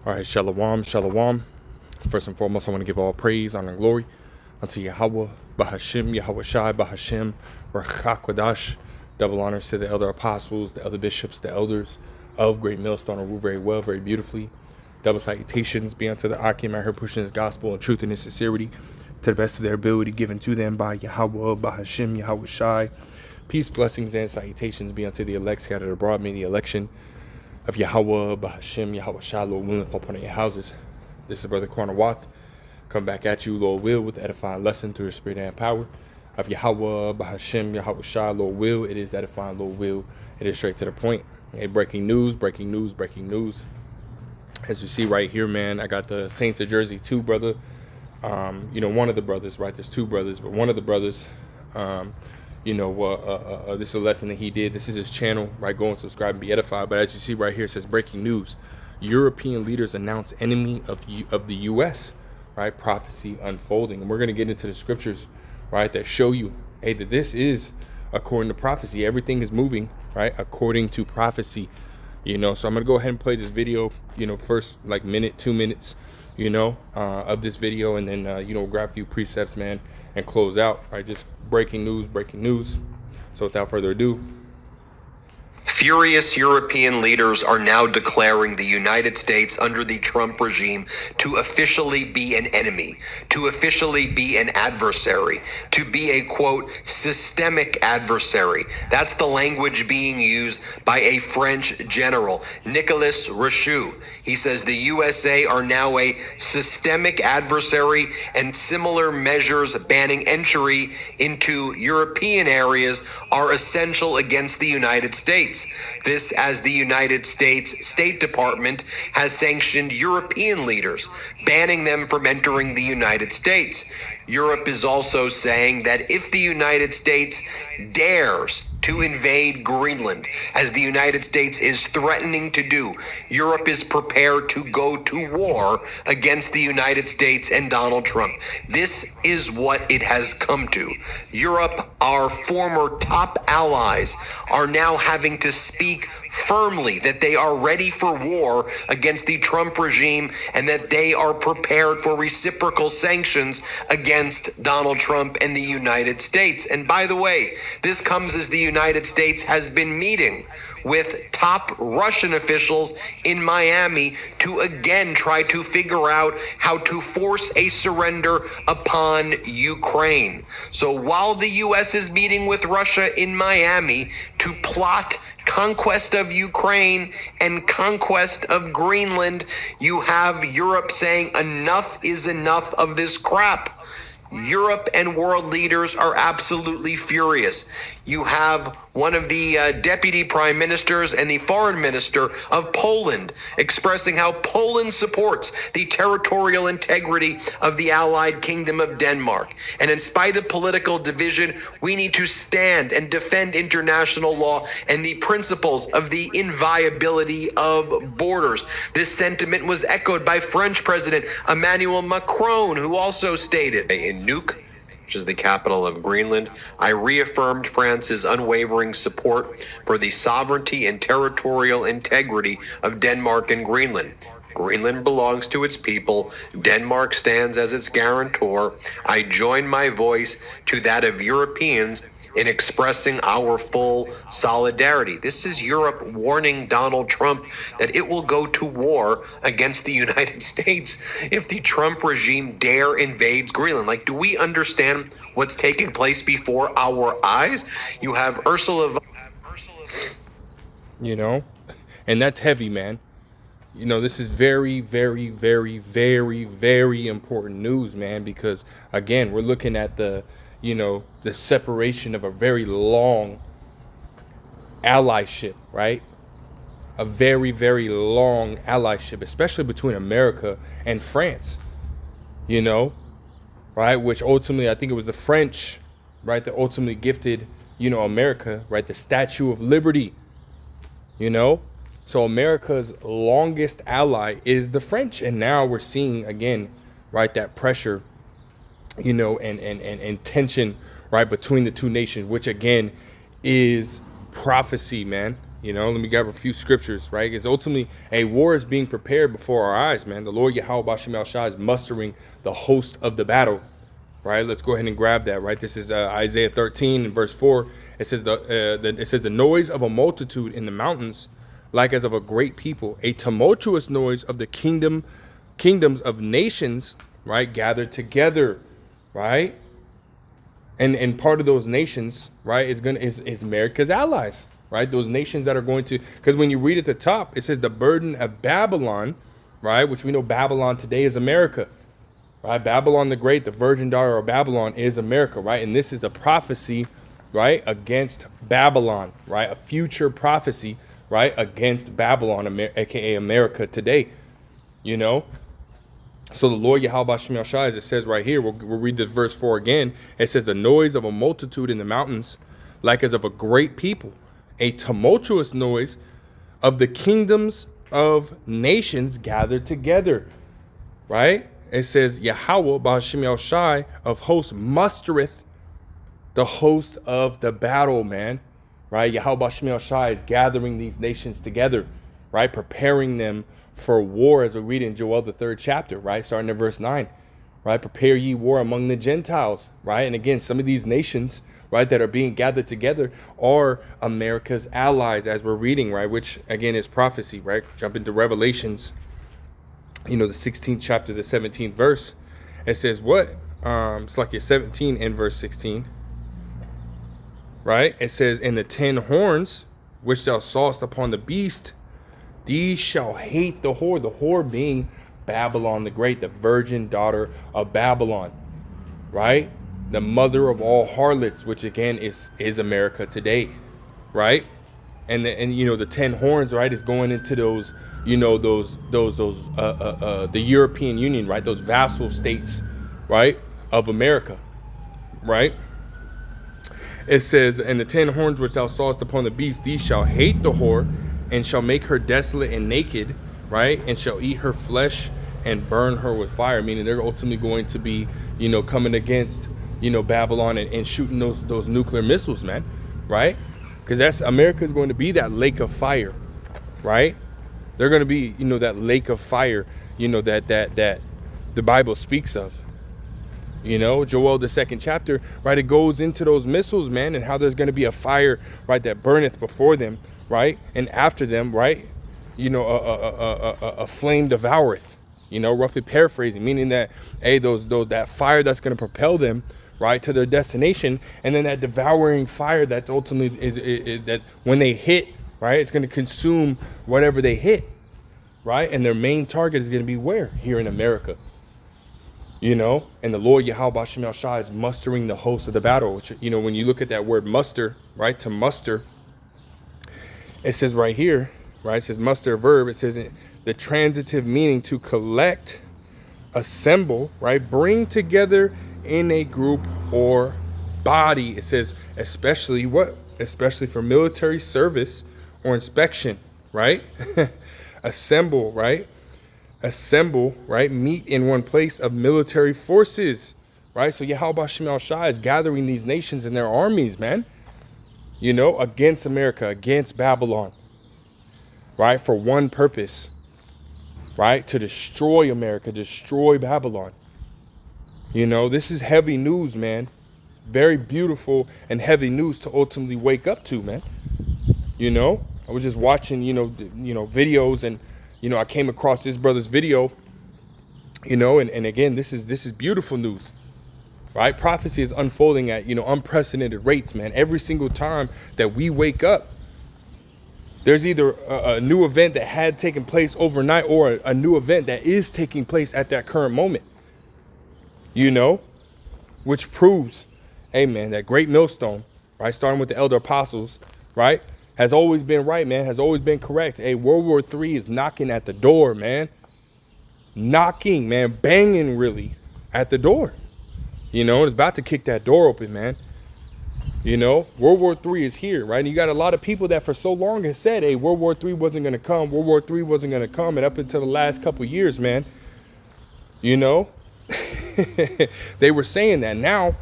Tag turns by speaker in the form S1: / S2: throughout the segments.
S1: All right, shalom, shalom. First and foremost, I want to give all praise, honor, and glory unto Yahweh, Bahashim, Yahweh Shai, Bahashim, Rachakwadash. Double honors to the elder apostles, the elder bishops, the elders of Great Millstone, who rule very well, very beautifully. Double salutations be unto the Akim out here pushing his gospel in truth and in sincerity to the best of their ability, given to them by Yahweh, Bahashim, Yahweh Shai. Peace, blessings, and salutations be unto the elect scattered abroad. May the election of Yahweh, Bahashim, Yahweh Shai, Lord willing, fall upon your houses. This is Brother Corner Wath. Come back at you, Lord will, with the edifying lesson through the spirit and power of Yahweh, Bahashim, Yahweh Shai, Lord will. It is edifying, Lord will. It is straight to the point. Hey, breaking news, breaking news, breaking news. As you see right here, man, I got the Saints of Jersey 2, brother. One of the brothers, right? There's two brothers, but one of the brothers, this is a lesson that he did. This is his channel, right? Go and subscribe and be edified. But as you see right here, it says breaking news. European leaders announce enemy of the U.S., right? Prophecy unfolding. And we're going to get into the scriptures, right, that show you, hey, that this is according to prophecy. Everything is moving, right, according to prophecy, So I'm going to go ahead and play this video, first like minute, 2 minutes, of this video. And then, grab a few precepts, man, and close out, right? Just breaking news, breaking news. So without further ado.
S2: Furious European leaders are now declaring the United States under the Trump regime to officially be an enemy, to officially be an adversary, to be a, quote, systemic adversary. That's the language being used by a French general, Nicolas Richoud. He says the USA are now a systemic adversary, and similar measures banning entry into European areas are essential against the United States. This as the United States State Department has sanctioned European leaders, banning them from entering the United States. Europe is also saying that if the United States dares to invade Greenland, as the United States is threatening to do, Europe is prepared to go to war against the United States and Donald Trump. This is what it has come to. Europe, our former top allies, are now having to speak firmly that they are ready for war against the Trump regime and that they are prepared for reciprocal sanctions against Donald Trump and the United States. And by the way, this comes as the United States has been meeting with top Russian officials in Miami to again try to figure out how to force a surrender upon Ukraine. So while the U.S. is meeting with Russia in Miami to plot conquest of Ukraine and conquest of Greenland, you have Europe saying enough is enough of this crap. Europe and world leaders are absolutely furious. You have one of the deputy prime ministers and the foreign minister of Poland expressing how Poland supports the territorial integrity of the allied kingdom of Denmark. And in spite of political division, we need to stand and defend international law and the principles of the inviolability of borders. This sentiment was echoed by French President Emmanuel Macron, who also stated in Nuuk, which is the capital of Greenland, I reaffirmed France's unwavering support for the sovereignty and territorial integrity of Denmark and Greenland. Greenland belongs to its people. Denmark stands as its guarantor. I join my voice to that of Europeans in expressing our full solidarity. This is Europe warning Donald Trump that it will go to war against the United States if the Trump regime dare invades Greenland. Like, do we understand what's taking place before our eyes? You have Ursula,
S1: And that's heavy, man. This is very, very, very, very, very important news, man, because again, we're looking at the separation of a very long allyship, right? A very, very long allyship, especially between America and France, right? Which ultimately, I think it was the French, right, that ultimately gifted, America, right, the Statue of Liberty, So America's longest ally is the French. And now we're seeing, again, right, that pressure, and tension, right, between the two nations, which again is prophecy, man. You know, let me grab a few scriptures, right? Because ultimately a war is being prepared before our eyes, man. The Lord Yahweh Bashim El Shai is mustering the host of the battle, right? Let's go ahead and grab that, right? This is Isaiah 13 and verse 4. It says the noise of a multitude in the mountains, like as of a great people, a tumultuous noise of the kingdoms of nations, right, gathered together, right? And part of those nations, right, is America's allies, right? Those nations that are going to, because when you read at the top, it says the burden of Babylon, right, which we know Babylon today is America, right? Babylon the Great, the virgin daughter of Babylon, is America, right? And this is a prophecy, right, against Babylon, right? A future prophecy, right, against Babylon, aka America today, you know? So the Lord Yahweh Bashim El Shai, as it says right here, we'll read this verse 4 again. It says, the noise of a multitude in the mountains, like as of a great people, a tumultuous noise of the kingdoms of nations gathered together, right? It says, Yahweh Bashim El Shai of hosts mustereth the host of the battle, man, right? Yahweh Bashim El Shai is gathering these nations together, right? Preparing them for war, as we read in Joel, the 3rd chapter, right? Starting at verse 9, right? Prepare ye war among the Gentiles, right? And again, some of these nations, right, that are being gathered together are America's allies, as we're reading, right? Which again is prophecy, right? Jump into Revelations, you know, the 16th chapter, the 17th verse. It says what? It's like 17 and verse 16, right? It says, in the 10 horns which thou sawest upon the beast, these shall hate the whore being Babylon the Great, the virgin daughter of Babylon, right? The mother of all harlots, which again is America today, right? And you know, the 10 horns, right, is going into those, you know, the European Union, right? Those vassal states, right, of America, right? It says, and the 10 horns which thou sawest upon the beast, these shall hate the whore, and shall make her desolate and naked, right? And shall eat her flesh and burn her with fire. Meaning they're ultimately going to be, you know, coming against, you know, Babylon and shooting those nuclear missiles, man, right? Because that's, America is going to be that lake of fire, right? They're going to be, you know, that lake of fire, you know, that the Bible speaks of. You know, Joel, the 2nd chapter, right? It goes into those missiles, man, and how there's going to be a fire, right, that burneth before them, right, and after them, right, you know, a flame devoureth, you know, roughly paraphrasing, meaning that, hey, that fire that's going to propel them, right, to their destination, and then that devouring fire that ultimately is that when they hit, right, it's going to consume whatever they hit, right, and their main target is going to be where? Here in America. You know, and the Lord Yahweh Bashim El Shai is mustering the host of the battle, which, you know, when you look at that word muster, right, to muster, it says right here, right, it says muster, verb, it says the transitive meaning to collect, assemble, right, bring together in a group or body. It says especially for military service or inspection, right? Assemble, right? Assemble, right? Meet in one place of military forces, right? So Yahweh Bashim El Shai is gathering these nations and their armies, man, you know, against America, against Babylon, right? For one purpose, right? To destroy America, destroy Babylon. You know, this is heavy news, man. Very beautiful and heavy news to ultimately wake up to, man. You know, I was just watching, you know, videos, and you know, I came across this brother's video, you know, and again, this is beautiful news, right? Prophecy is unfolding at, you know, unprecedented rates, man. Every single time that we wake up, there's either a new event that had taken place overnight or a new event that is taking place at that current moment, you know, which proves, hey, man, that great millstone, right, starting with the elder apostles, right, has always been right, man, has always been correct. Hey, World War III is knocking at the door, man. Knocking, man, banging really at the door. You know, it's about to kick that door open, man. You know, World War III is here, right? And you got a lot of people that for so long have said, hey, World War III wasn't going to come. World War III wasn't going to come. And up until the last couple of years, man, you know, they were saying that. Now,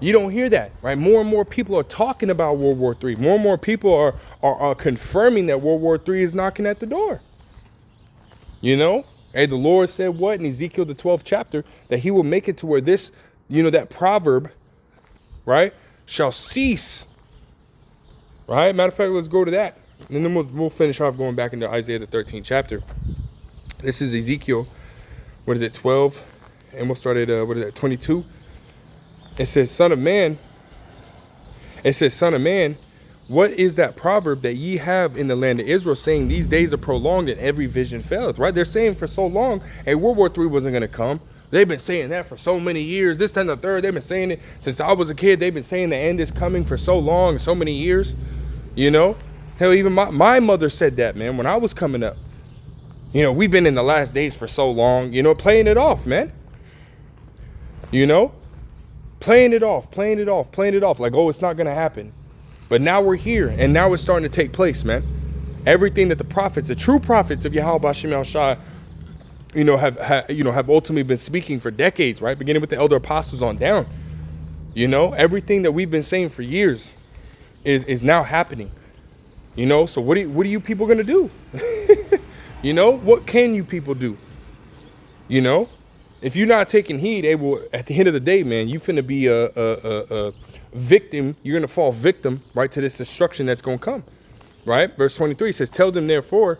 S1: You don't hear that, right? More and more people are talking about World War III. More and more people are confirming that World War III is knocking at the door. You know? Hey, the Lord said what in Ezekiel, the 12th chapter, that he will make it to where this, that proverb, right, shall cease. Right? Matter of fact, let's go to that. And then we'll finish off going back into Isaiah, the 13th chapter. This is Ezekiel, 12? And we'll start at, 22? It says, Son of man, what is that proverb that ye have in the land of Israel, saying these days are prolonged and every vision faileth? Right? They're saying for so long, hey, World War III wasn't going to come. They've been saying that for so many years. This and the third, they've been saying it since I was a kid. They've been saying the end is coming for so long, so many years. Hell, even my mother said that, man, when I was coming up. We've been in the last days for so long, playing it off, man. Playing it off. Like, oh, it's not going to happen. But now we're here, and now it's starting to take place, man. Everything that the prophets, the true prophets of Yahweh Ba'ashem Yahushua, have ultimately been speaking for decades, right? Beginning with the elder apostles on down. Everything that we've been saying for years is now happening. So what are you people gonna do? What can you people do? If you're not taking heed, at the end of the day, man, you finna be a victim. You're gonna fall victim, right, to this destruction that's gonna come, right? Verse 23 says, "Tell them therefore,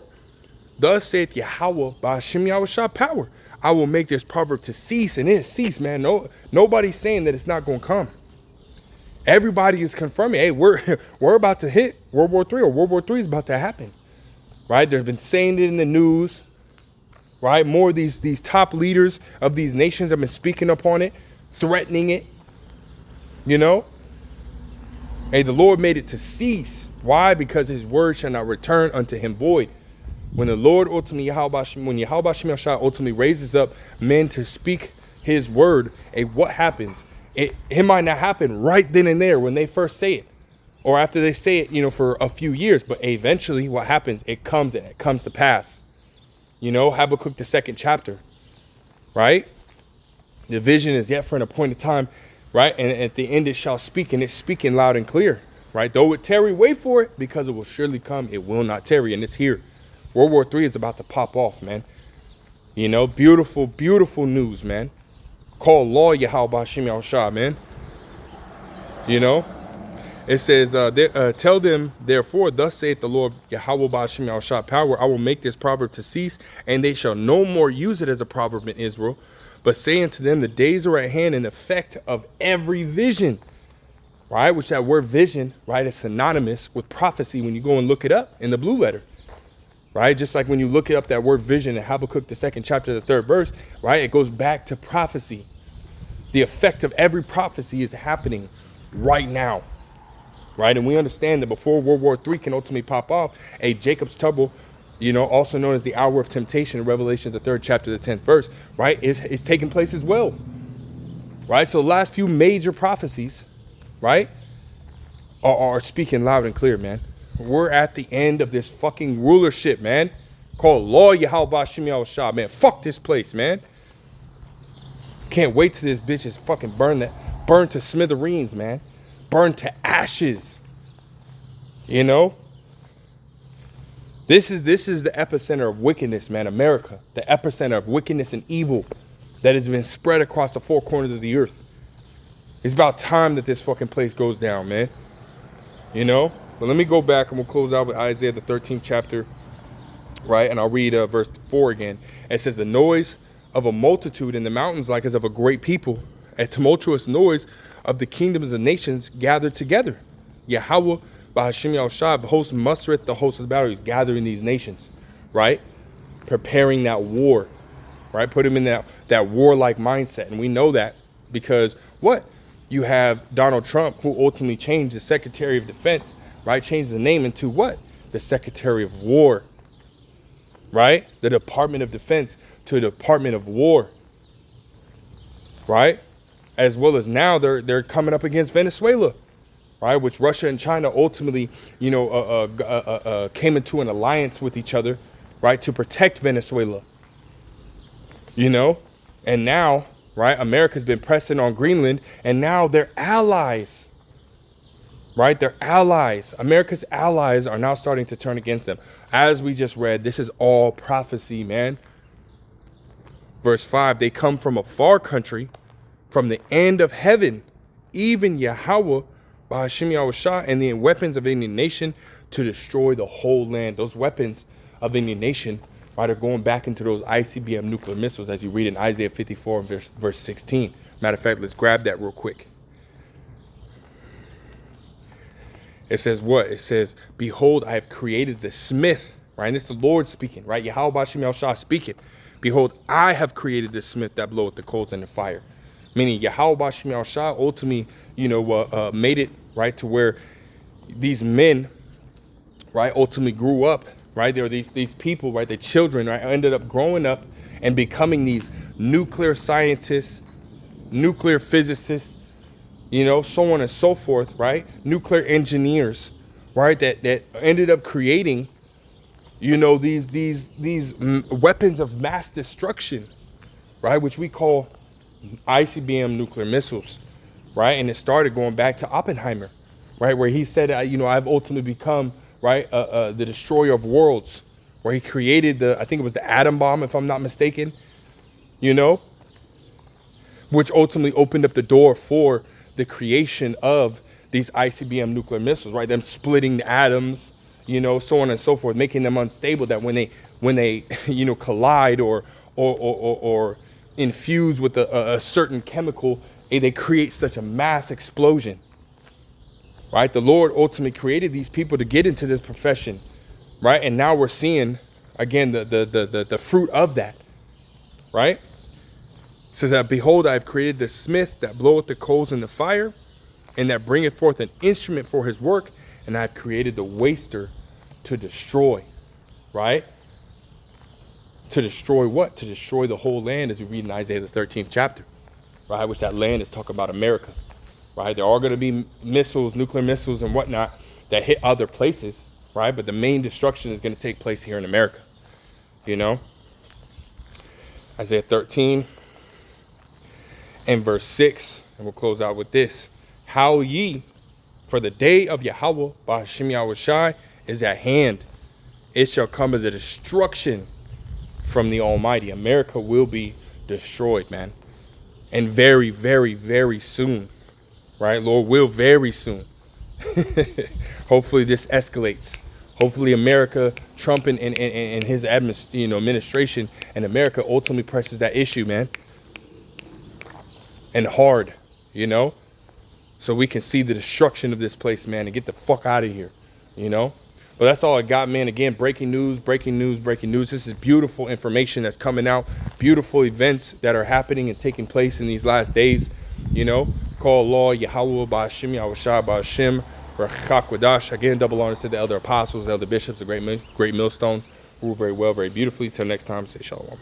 S1: thus saith Yahweh Ba'ashem Yahushua power, I will make this proverb to cease," and it cease, man. Nobody's saying that it's not gonna come. Everybody is confirming, hey, we're about to hit World War III, or World War III is about to happen, right? They've been saying it in the news, right? More of these top leaders of these nations have been speaking up on it, threatening it, Hey, the Lord made it to cease. Why? Because his word shall not return unto him void. When the Lord ultimately, when Yahweh Shah ultimately raises up men to speak his word, hey, what happens? It might not happen right then and there when they first say it, or after they say it, for a few years. But eventually, what happens? It comes to pass. Habakkuk, the 2nd chapter, right? The vision is yet for an appointed time, right? And at the end it shall speak, and it's speaking loud and clear, right? Though it tarry, wait for it, because it will surely come. It will not tarry, and it's here. World War III is about to pop off, man. Beautiful, beautiful news, man. Call law Yahweh Ba'ashem Yahushua, man. It says, tell them, therefore, thus saith the Lord Yahweh Ba'ashem Yahushua power, I will make this proverb to cease, and they shall no more use it as a proverb in Israel, but say unto them, the days are at hand in effect of every vision. Right? Which that word vision, right, is synonymous with prophecy when you go and look it up in the blue letter. Right? Just like when you look it up, that word vision in Habakkuk, the 2nd chapter, the 3rd verse, right? It goes back to prophecy. The effect of every prophecy is happening right now. Right? And we understand that before World War III can ultimately pop off, a Jacob's trouble, also known as the hour of temptation in Revelation, the 3rd chapter, the 10th verse, right, is taking place as well. Right? So the last few major prophecies, right, are speaking loud and clear, man. We're at the end of this fucking rulership, man. Called law Yahweh Ba'ashem Yahushua, man. Fuck this place, man. Can't wait till this bitch is fucking burned to smithereens, man. Burned to ashes. This is the epicenter of wickedness, man. America, the epicenter of wickedness and evil that has been spread across the four corners of the earth. It's about time that this fucking place goes down, man. But let me go back and we'll close out with Isaiah, the 13th chapter, right? And I'll read verse 4 again. It says, the noise of a multitude in the mountains like as of a great people, a tumultuous noise of the kingdoms of nations gathered together. Yahweh Ba'ashem Yahushua, the host mustereth the host of the battle. He's gathering these nations, right? Preparing that war, right? Put him in that warlike mindset. And we know that because what? You have Donald Trump, who ultimately changed the Secretary of Defense, right? Changed the name into what? The Secretary of War, right? The Department of Defense to the Department of War, right? As well as now they're coming up against Venezuela, right? Which Russia and China ultimately, came into an alliance with each other, right? To protect Venezuela, And now, right? America's been pressing on Greenland, and now they're allies, right? They're allies. America's allies are now starting to turn against them. As we just read, this is all prophecy, man. Verse 5, they come from a far country, from the end of heaven, even Yahweh, Bahashim Yahushua, and the weapons of indignation to destroy the whole land. Those weapons of indignation, right, are going back into those ICBM nuclear missiles, as you read in Isaiah 54 and verse 16. Matter of fact, let's grab that real quick. It says what? It says, behold, I have created the smith, right? And it's the Lord speaking, right? Yahweh Bahashim Yahushua speaking. Behold, I have created the smith that bloweth the coals in the fire. Meaning Yahweh Bahashim Yahushua ultimately, made it, right, to where these men, right, ultimately grew up, right? There were these people, right, the children, right, ended up growing up and becoming these nuclear scientists, nuclear physicists, so on and so forth, right? Nuclear engineers, right, that ended up creating, these weapons of mass destruction, right, which we call ICBM nuclear missiles, right? And it started going back to Oppenheimer, right, where he said, I've ultimately become, right, the destroyer of worlds, where he created I think it was the atom bomb, if I'm not mistaken, which ultimately opened up the door for the creation of these ICBM nuclear missiles, right? Them splitting the atoms, so on and so forth, making them unstable, that when they collide or infuse with a certain chemical, they create such a mass explosion, right? The Lord ultimately created these people to get into this profession, right? And now we're seeing, again, the fruit of that, right? It says that, behold, I have created the smith that bloweth the coals in the fire, and that bringeth forth an instrument for his work, and I have created the waster to destroy, right? To destroy what? To destroy the whole land, as we read in Isaiah the 13th chapter, right? Which that land is talking about America, right? There are going to be missiles, nuclear missiles and whatnot that hit other places, right? But the main destruction is going to take place here in America, Isaiah 13 and verse 6, and we'll close out with this. Howl ye, for the day of Yahweh, Bahashim Yahushai, is at hand. It shall come as a destruction from the Almighty. America will be destroyed, man. And very, very, very soon, right? Lord will very soon. Hopefully this escalates. Hopefully America, Trump and his administration and America ultimately presses that issue, man. And hard, so we can see the destruction of this place, man, and get the fuck out of here, But that's all I got, man. Again, breaking news, breaking news, breaking news. This is beautiful information that's coming out, beautiful events that are happening and taking place in these last days, Call law, Yahweh, Bahashim, Yahushua, Bahashim, Rachakwadash. Again, double honors to the elder apostles, elder bishops, the great millstone, rule very well, very beautifully. Till next time, say shalom.